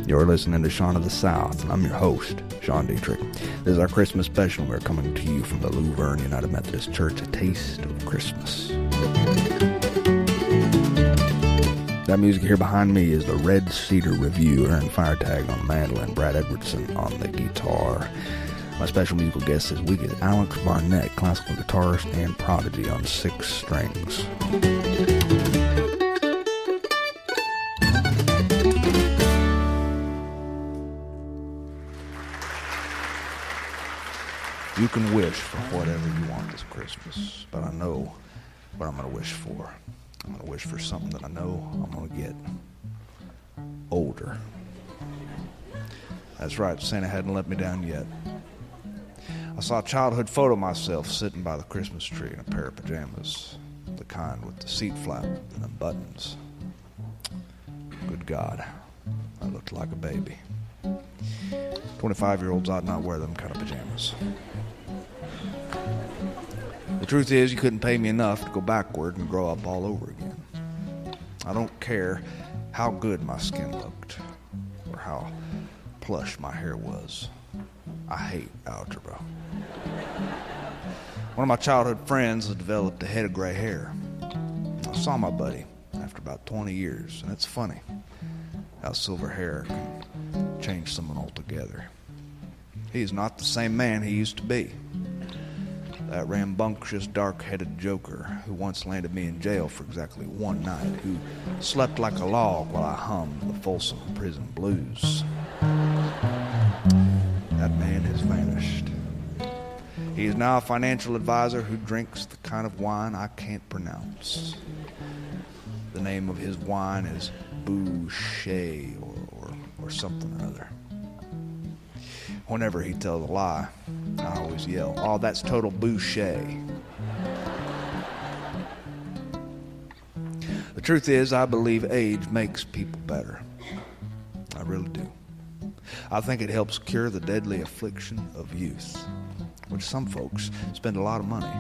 You're listening to Shaun of the South, and I'm your host, Sean Dietrich. This is our Christmas special, and we're coming to you from the Luverne United Methodist Church, A Taste of Christmas. That music here behind me is the Red Cedar Review, Aaron Firetag on the mandolin, Brad Edwardson on the guitar. My special musical guest this week is Alex Barnett, classical guitarist and prodigy on 6 strings. You can wish for whatever you want this Christmas, but I know what I'm going to wish for. I'm going to wish for something that I know I'm going to get. Older. That's right, Santa hadn't let me down yet. I saw a childhood photo of myself sitting by the Christmas tree in a pair of pajamas, the kind with the seat flap and the buttons. Good God, I looked like a baby. 25-year-olds ought not wear them kind of pajamas. The truth is, you couldn't pay me enough to go backward and grow up all over again. I don't care how good my skin looked or how plush my hair was. I hate algebra. One of my childhood friends has developed a head of gray hair. I saw my buddy after about 20 years, and it's funny how silver hair can change someone altogether. He is not the same man he used to be. That rambunctious, dark-headed joker who once landed me in jail for exactly one night, who slept like a log while I hummed the Folsom Prison Blues. That man has vanished. He is now a financial advisor who drinks the kind of wine I can't pronounce. The name of his wine is Boucher or something or other. Whenever he tells a lie, I always yell, "Oh, that's total Boucher." The truth is, I believe age makes people better. I really do. I think it helps cure the deadly affliction of youth, which some folks spend a lot of money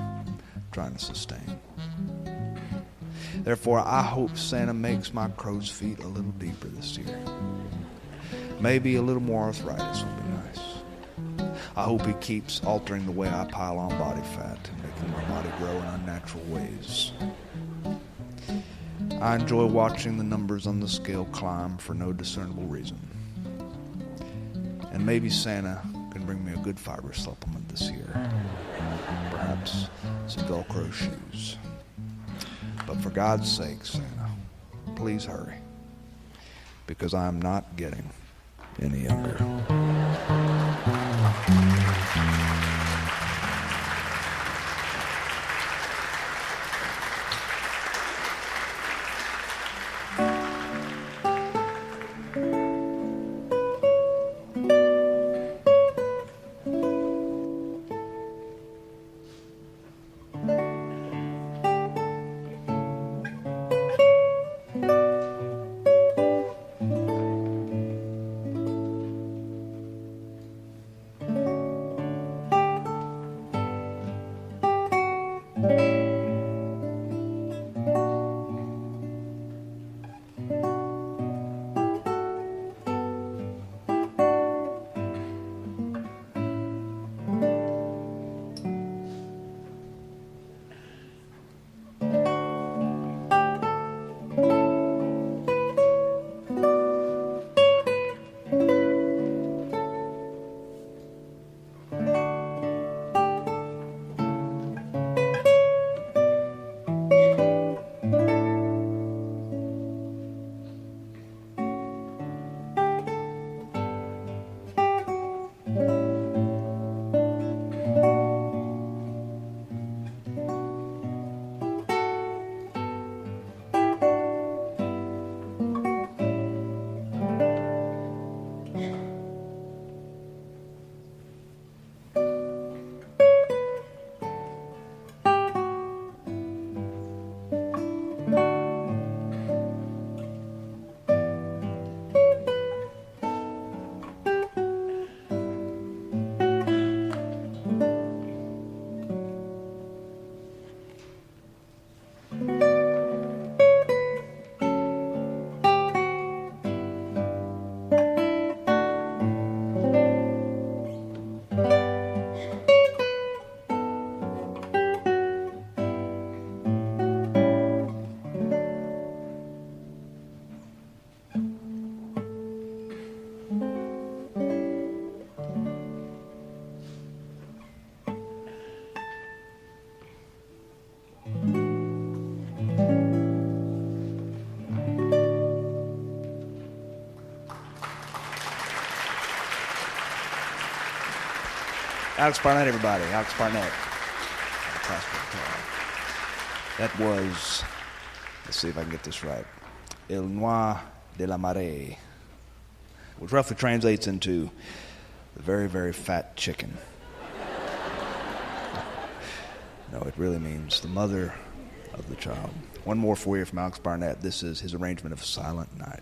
trying to sustain. Therefore, I hope Santa makes my crow's feet a little deeper this year. Maybe a little more arthritis would be nice. I hope he keeps altering the way I pile on body fat and making my body grow in unnatural ways. I enjoy watching the numbers on the scale climb for no discernible reason. And maybe Santa can bring me a good fiber supplement this year. Perhaps some Velcro shoes. But for God's sake, Santa, please hurry, because I am not getting any younger. Alex Barnett, everybody. Alex Barnett. That was, let's see if I can get this right, El Noir de la Marée, which roughly translates into the very, very fat chicken. No, it really means the mother of the child. One more for you from Alex Barnett. This is his arrangement of Silent Night.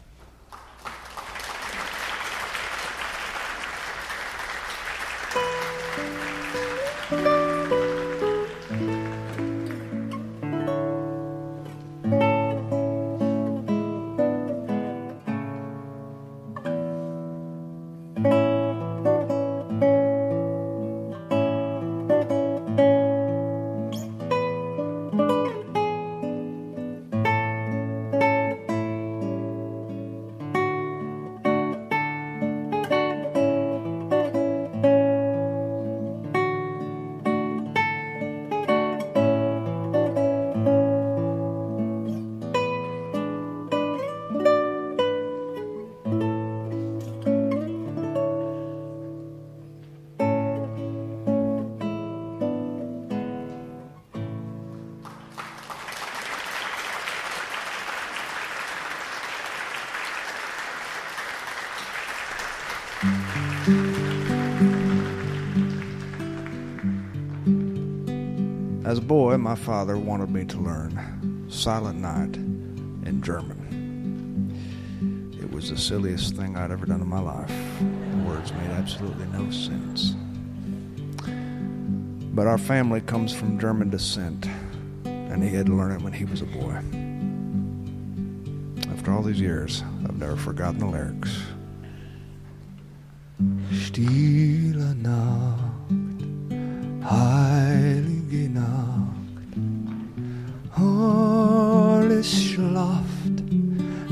As a boy, my father wanted me to learn Silent Night in German. It was the silliest thing I'd ever done in my life. The words made absolutely no sense. But our family comes from German descent, and he had to learn it when he was a boy. After all these years, I've never forgotten the lyrics. Stille Nacht, heilige Nacht, alles schlaft,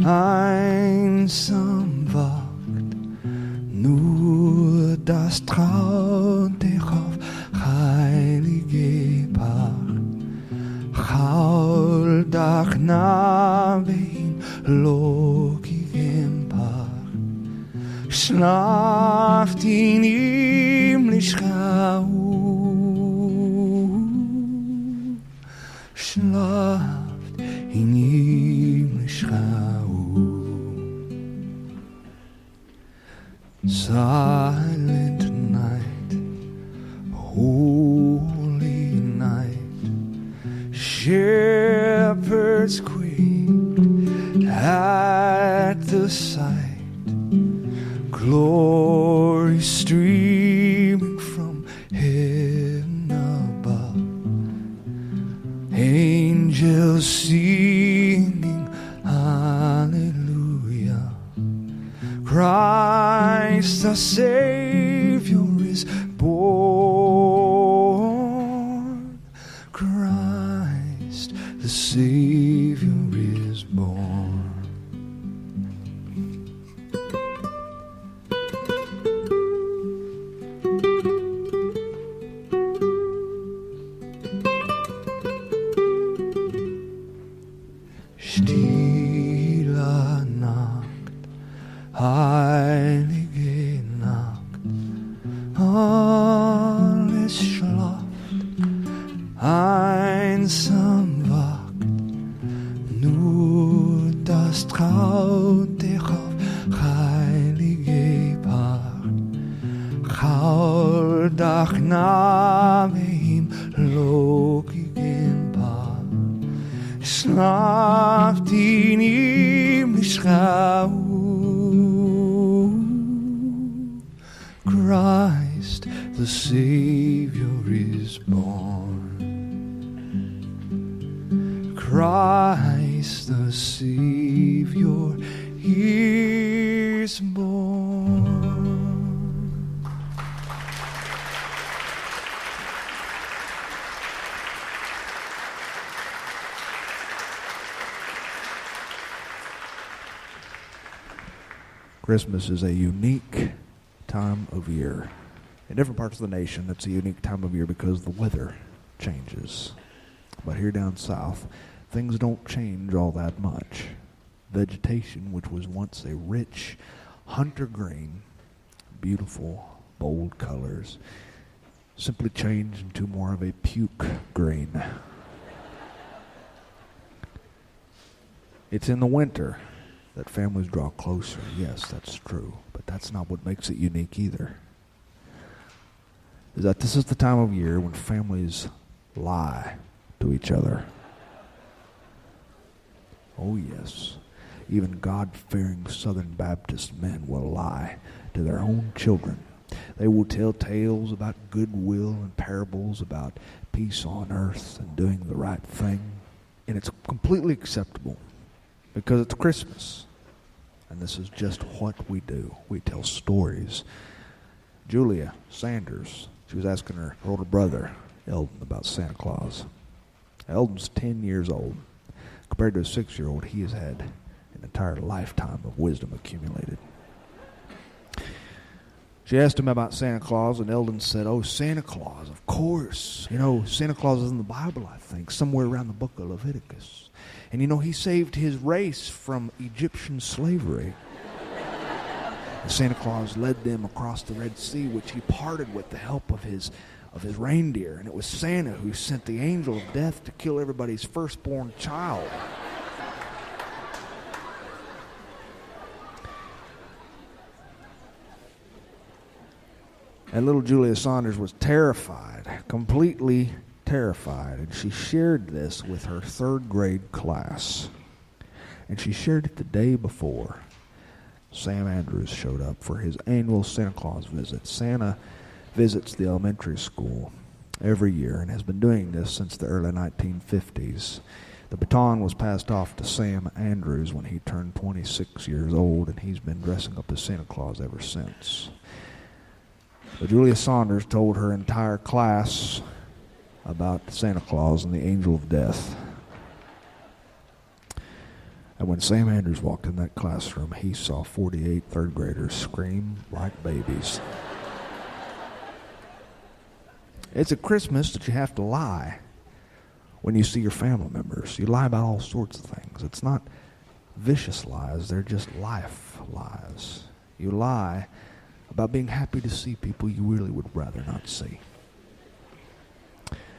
einsam wacht, nur das traut dich auf heilige Pacht, Chaldach Navin, lokigem Pacht, schlaft in himmlisch schlaft in himmlisch Silent night, holy night, shepherds quake at the sight, glory streaming from heaven above, angels singing hallelujah, Christ the Savior is born, Christ the Savior is born. Stille Nacht, heilige Nacht, alles schlaft, einsam wacht, nur das traut dich auf heilige Pacht, Chaldach Navim, lokigem Pacht, schlaft in himmlisch Christ the Savior is born. Christ the Savior is born. Christmas is a unique time of year. In different parts of the nation, it's a unique time of year because the weather changes. But here down south, things don't change all that much. Vegetation, which was once a rich hunter green, beautiful, bold colors, simply change into more of a puke green. It's in the winter that families draw closer. Yes, that's true, but that's not what makes it unique either. Is that this is the time of year when families lie to each other. Oh yes, even God-fearing Southern Baptist men will lie to their own children. They will tell tales about goodwill and parables about peace on earth and doing the right thing. And it's completely acceptable because it's Christmas. And this is just what we do. We tell stories. Julia Sanders, she was asking her older brother, Eldon, about Santa Claus. Eldon's 10 years old. Compared to a 6-year-old, he has had an entire lifetime of wisdom accumulated. She asked him about Santa Claus, and Eldon said, "Oh, Santa Claus, of course. You know, Santa Claus is in the Bible, I think, somewhere around the book of Leviticus. And you know, he saved his race from Egyptian slavery. And Santa Claus led them across the Red Sea, which he parted with the help of his reindeer. And it was Santa who sent the angel of death to kill everybody's firstborn child." And little Julia Saunders was terrified, completely terrified, and she shared this with her 3rd grade class. And she shared it the day before Sam Andrews showed up for his annual Santa Claus visit. Santa visits the elementary school every year and has been doing this since the early 1950s. The baton was passed off to Sam Andrews when he turned 26 years old, and he's been dressing up as Santa Claus ever since. But Julia Saunders told her entire class about Santa Claus and the angel of death. And when Sam Andrews walked in that classroom, he saw 48 third graders scream like babies. It's at Christmas that you have to lie when you see your family members. You lie about all sorts of things. It's not vicious lies, they're just life lies. You lie about being happy to see people you really would rather not see.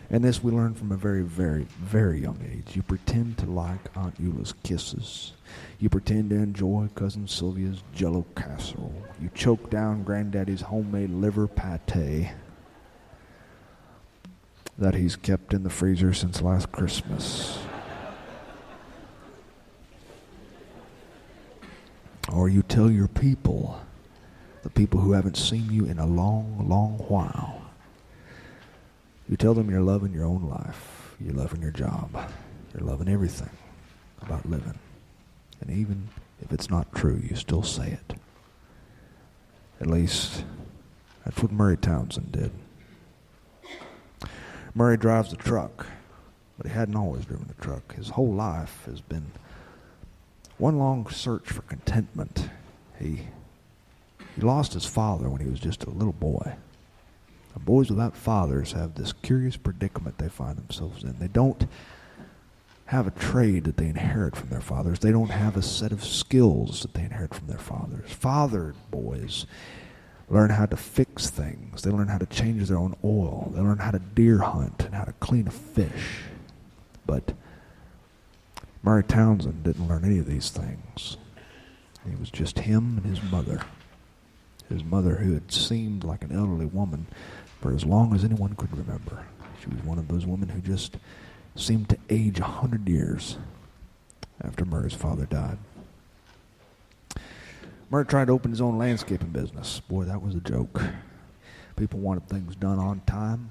And this we learn from a very, very, very young age. You pretend to like Aunt Eula's kisses. You pretend to enjoy Cousin Sylvia's Jell-O casserole. You choke down Granddaddy's homemade liver pate that he's kept in the freezer since last Christmas. Or you tell your people, the people who haven't seen you in a long, long while, you tell them you're loving your own life, you're loving your job, you're loving everything about living. And even if it's not true, you still say it. At least, that's what Murray Townsend did. Murray drives a truck, but he hadn't always driven a truck. His whole life has been one long search for contentment. He lost his father when he was just a little boy. And boys without fathers have this curious predicament they find themselves in. They don't have a trade that they inherit from their fathers. They don't have a set of skills that they inherit from their fathers. Fathered boys learn how to fix things. They learn how to change their own oil. They learn how to deer hunt and how to clean a fish. But Murray Townsend didn't learn any of these things. It was just him and his mother. His mother, who had seemed like an elderly woman for as long as anyone could remember. She was one of those women who just seemed to age 100 years after Murray's father died. Murray tried to open his own landscaping business. Boy, that was a joke. People wanted things done on time.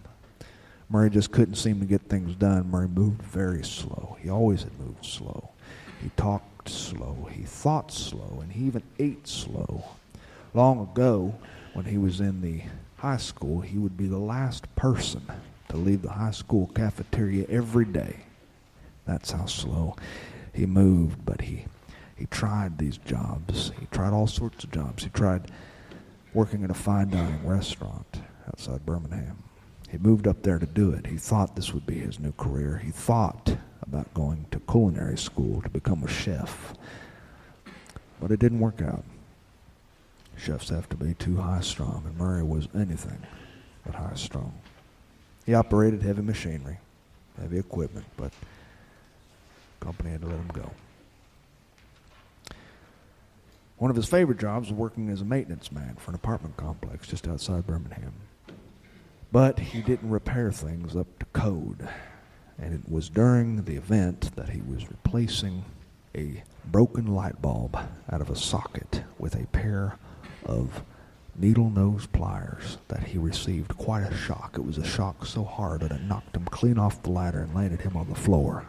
Murray just couldn't seem to get things done. Murray moved very slow. He always had moved slow. He talked slow. He thought slow. And he even ate slow. Long ago, when he was in the high school, he would be the last person to leave the high school cafeteria every day. That's how slow he moved, but he tried these jobs. He tried all sorts of jobs. He tried working at a fine dining restaurant outside Birmingham. He moved up there to do it. He thought this would be his new career. He thought about going to culinary school to become a chef. But it didn't work out. Chefs have to be too high-strung, and Murray was anything but high-strung. He operated heavy machinery, heavy equipment, but the company had to let him go. One of his favorite jobs was working as a maintenance man for an apartment complex just outside Birmingham. But he didn't repair things up to code. And it was during the event that he was replacing a broken light bulb out of a socket with a pair of needle-nose pliers that he received quite a shock. It was a shock so hard that it knocked him clean off the ladder and landed him on the floor.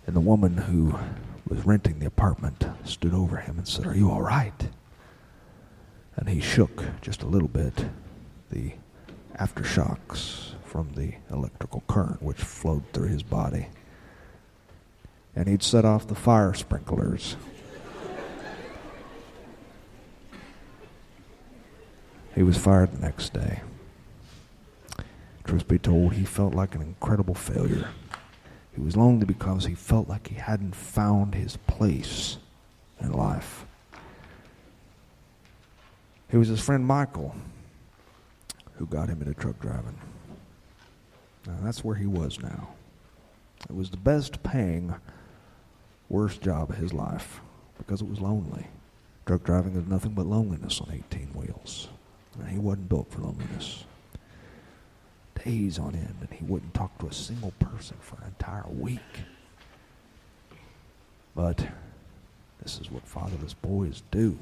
And the woman who was renting the apartment stood over him and said, "Are you all right?" And he shook just a little bit, the aftershocks from the electrical current which flowed through his body. And he'd set off the fire sprinklers. He was fired the next day. Truth be told, he felt like an incredible failure. He was lonely because he felt like he hadn't found his place in life. It was his friend Michael who got him into truck driving. Now, that's where he was now. It was the best paying, worst job of his life because it was lonely. Truck driving is nothing but loneliness on 18 wheels. And he wasn't built for loneliness. Days on end, and he wouldn't talk to a single person for an entire week. But this is what fatherless boys do.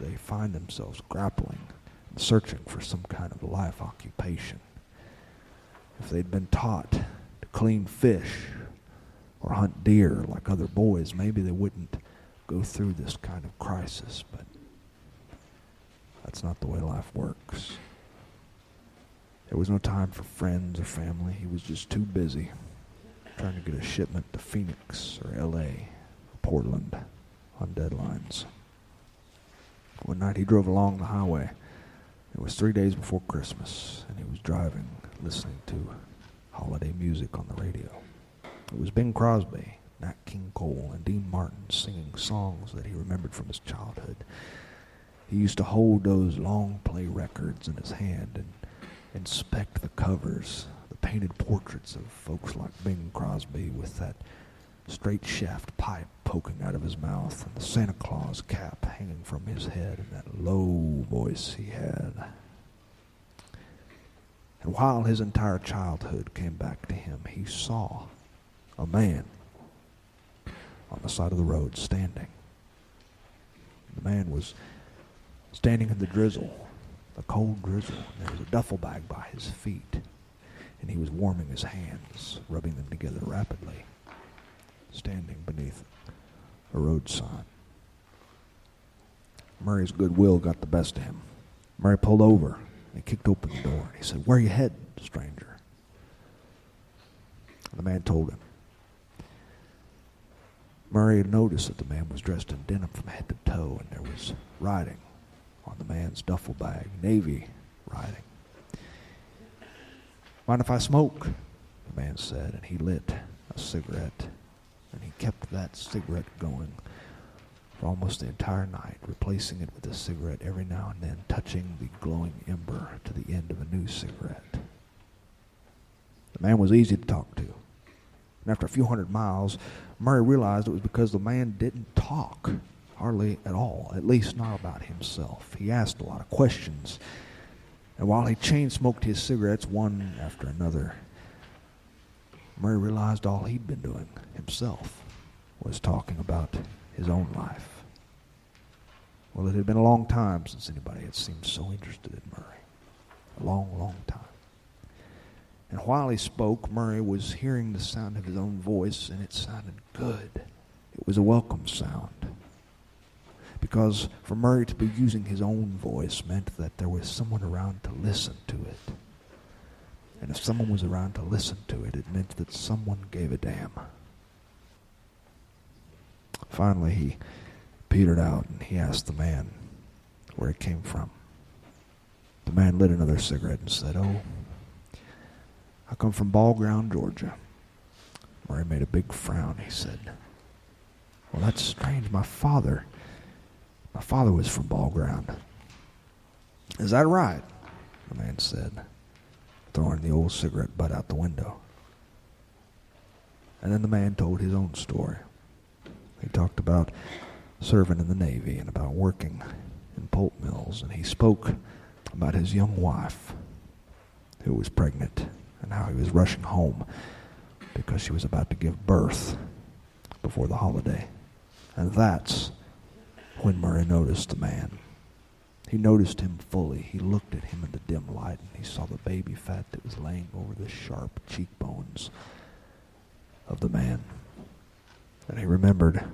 They find themselves grappling and searching for some kind of life occupation. If they'd been taught to clean fish or hunt deer like other boys, maybe they wouldn't go through this kind of crisis, but that's not the way life works. There was no time for friends or family. He was just too busy trying to get a shipment to Phoenix or L.A. or Portland on deadlines. One night he drove along the highway. It was 3 days before Christmas, and he was driving, listening to holiday music on the radio. It was Bing Crosby, Nat King Cole, and Dean Martin singing songs that he remembered from his childhood. He used to hold those long play records in his hand and inspect the covers, the painted portraits of folks like Bing Crosby with that straight shaft pipe poking out of his mouth and the Santa Claus cap hanging from his head and that low voice he had. And while his entire childhood came back to him, he saw a man on the side of the road standing. The man was standing in the drizzle, the cold drizzle, and there was a duffel bag by his feet, and he was warming his hands, rubbing them together rapidly, standing beneath a road sign. Murray's goodwill got the best of him. Murray pulled over, and he kicked open the door, and he said, "Where are you headed, stranger?" And the man told him. Murray had noticed that the man was dressed in denim from head to toe, and there was writing on the man's duffel bag, Navy writing. "Mind if I smoke?" the man said, and he lit a cigarette. And he kept that cigarette going for almost the entire night, replacing it with a cigarette every now and then, touching the glowing ember to the end of a new cigarette. The man was easy to talk to. And after a few hundred miles, Murray realized it was because the man didn't talk hardly at all, at least not about himself. He asked a lot of questions. And while he chain-smoked his cigarettes one after another, Murray realized all he'd been doing himself was talking about his own life. Well, it had been a long time since anybody had seemed so interested in Murray. A long, long time. And while he spoke, Murray was hearing the sound of his own voice, and it sounded good. It was a welcome sound. Because for Murray to be using his own voice meant that there was someone around to listen to it. And if someone was around to listen to it, it meant that someone gave a damn. Finally, he petered out, and he asked the man where it came from. The man lit another cigarette and said, "Oh, I come from Ball Ground, Georgia." Murray made a big frown. He said, "Well, that's strange. My father was from Ball Ground." "Is that right?" the man said, throwing the old cigarette butt out the window. And then the man told his own story. He talked about serving in the Navy and about working in pulp mills, and he spoke about his young wife who was pregnant and how he was rushing home because she was about to give birth before the holiday. And that's when Murray noticed the man. He noticed him fully. He looked at him in the dim light, and he saw the baby fat that was laying over the sharp cheekbones of the man. And he remembered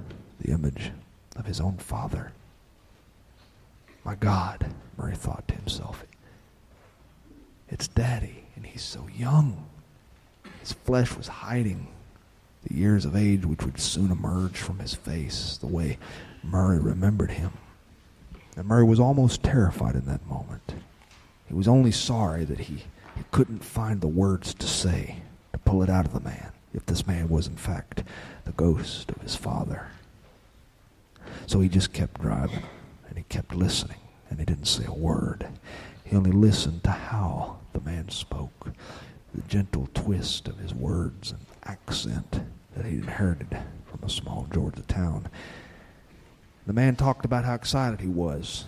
the image of his own father. My God, Murray thought to himself, it's Daddy, and he's so young. His flesh was hiding the years of age which would soon emerge from his face, the way Murray remembered him. And Murray was almost terrified in that moment. He was only sorry that he couldn't find the words to say, to pull it out of the man, if this man was in fact the ghost of his father. So he just kept driving, and he kept listening, and he didn't say a word. He only listened to how the man spoke, the gentle twist of his words and accent that he inherited from a small Georgia town. The man talked about how excited he was,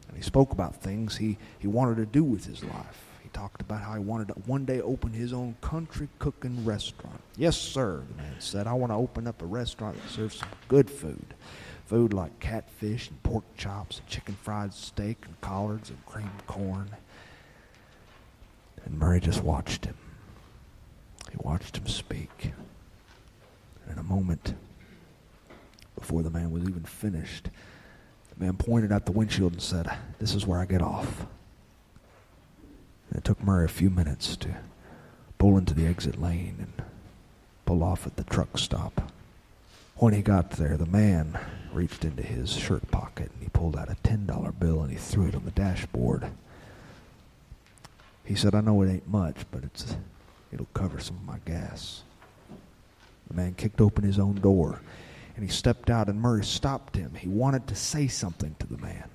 and he spoke about things he wanted to do with his life. He talked about how he wanted to one day open his own country cooking restaurant. Yes, sir, the man said, I want to open up a restaurant that serves some good food. Food like catfish and pork chops and chicken fried steak and collards and creamed corn. And Murray just watched him. He watched him speak. And in a moment, before the man was even finished, the man pointed out the windshield and said, this is where I get off. And it took Murray a few minutes to pull into the exit lane and pull off at the truck stop. When he got there, the man reached into his shirt pocket and he pulled out a $10 bill and he threw it on the dashboard. He said, I know it ain't much, but it'll cover some of my gas. The man kicked open his own door and he stepped out, and Murray stopped him. He wanted to say something to the man.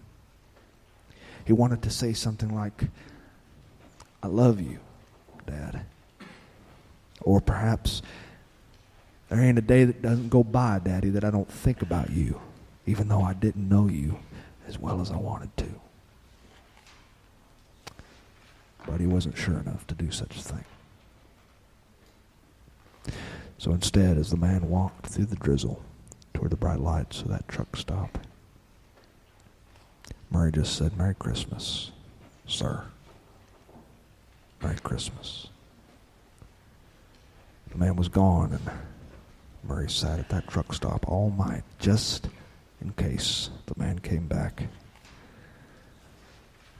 He wanted to say something like, I love you, Dad. Or perhaps, there ain't a day that doesn't go by, Daddy, that I don't think about you, even though I didn't know you as well as I wanted to. But he wasn't sure enough to do such a thing. So instead, as the man walked through the drizzle toward the bright lights of that truck stop, Murray just said, Merry Christmas, sir. Merry Christmas. The man was gone, and Murray sat at that truck stop all night, just in case the man came back.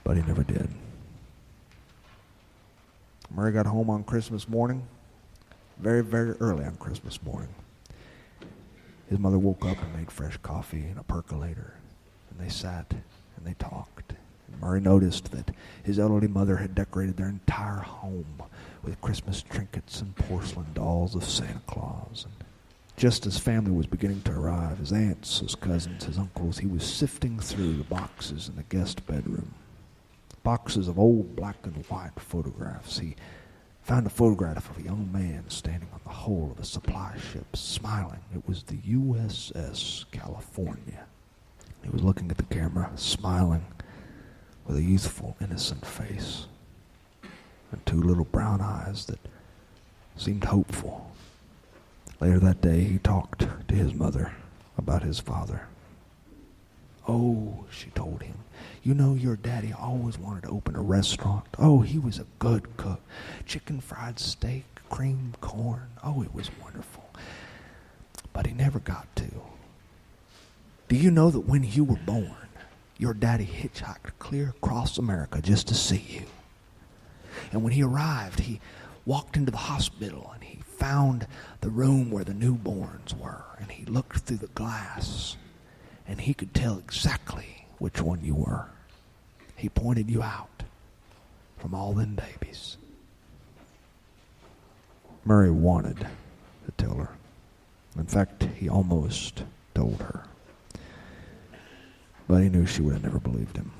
But he never did. Murray got home on Christmas morning, very, very early on Christmas morning. His mother woke up and made fresh coffee and a percolator, and they sat and they talked. And Murray noticed that his elderly mother had decorated their entire home with Christmas trinkets and porcelain dolls of Santa Claus. And just as family was beginning to arrive, his aunts, his cousins, his uncles, he was sifting through the boxes in the guest bedroom. Boxes of old black and white photographs. He found a photograph of a young man standing on the hull of a supply ship, smiling. It was the USS California. He was looking at the camera, smiling with a youthful, innocent face and two little brown eyes that seemed hopeful. Later that day, he talked to his mother about his father. Oh, she told him, you know your daddy always wanted to open a restaurant. Oh, he was a good cook. Chicken fried steak, creamed corn. Oh, it was wonderful. But he never got to. Do you know that when you were born, your daddy hitchhiked clear across America just to see you? And when he arrived, he walked into the hospital and he found the room where the newborns were. And he looked through the glass and he could tell exactly which one you were. He pointed you out from all them babies. Murray wanted to tell her. In fact, he almost told her. But he knew she would have never believed him.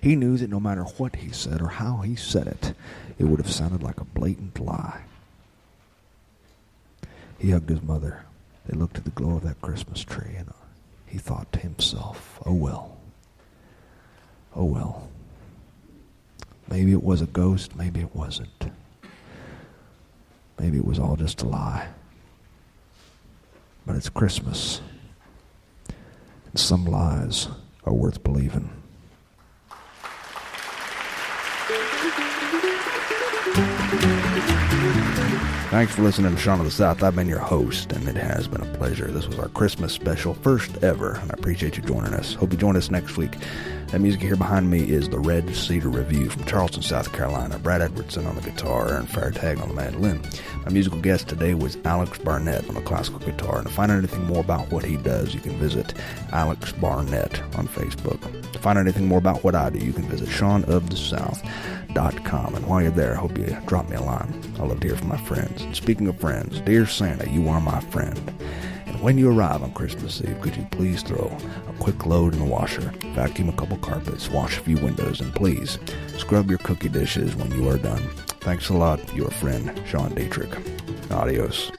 He knew that no matter what he said or how he said it, it would have sounded like a blatant lie. He hugged his mother. They looked at the glow of that Christmas tree, and he thought to himself, oh well. Oh well. Maybe it was a ghost, maybe it wasn't. Maybe it was all just a lie. But it's Christmas. And some lies are worth believing. Thanks for listening to Sean of the South. I've been your host, and it has been a pleasure. This was our Christmas special, first ever, and I appreciate you joining us. Hope you join us next week. That music here behind me is the Red Cedar Review from Charleston, South Carolina. Brad Edwardson on the guitar and Fairtag on the mandolin. My musical guest today was Alex Barnett on the classical guitar. And to find out anything more about what he does, you can visit Alex Barnett on Facebook. To find out anything more about what I do, you can visit SeanoftheSouth.com. And while you're there, I hope you drop me a line. I love to hear from my friends. And speaking of friends, dear Santa, you are my friend. And when you arrive on Christmas Eve, could you please throw a quick load in the washer, vacuum a couple carpets, wash a few windows, and please scrub your cookie dishes when you are done. Thanks a lot, your friend, Sean Dietrich. Adios.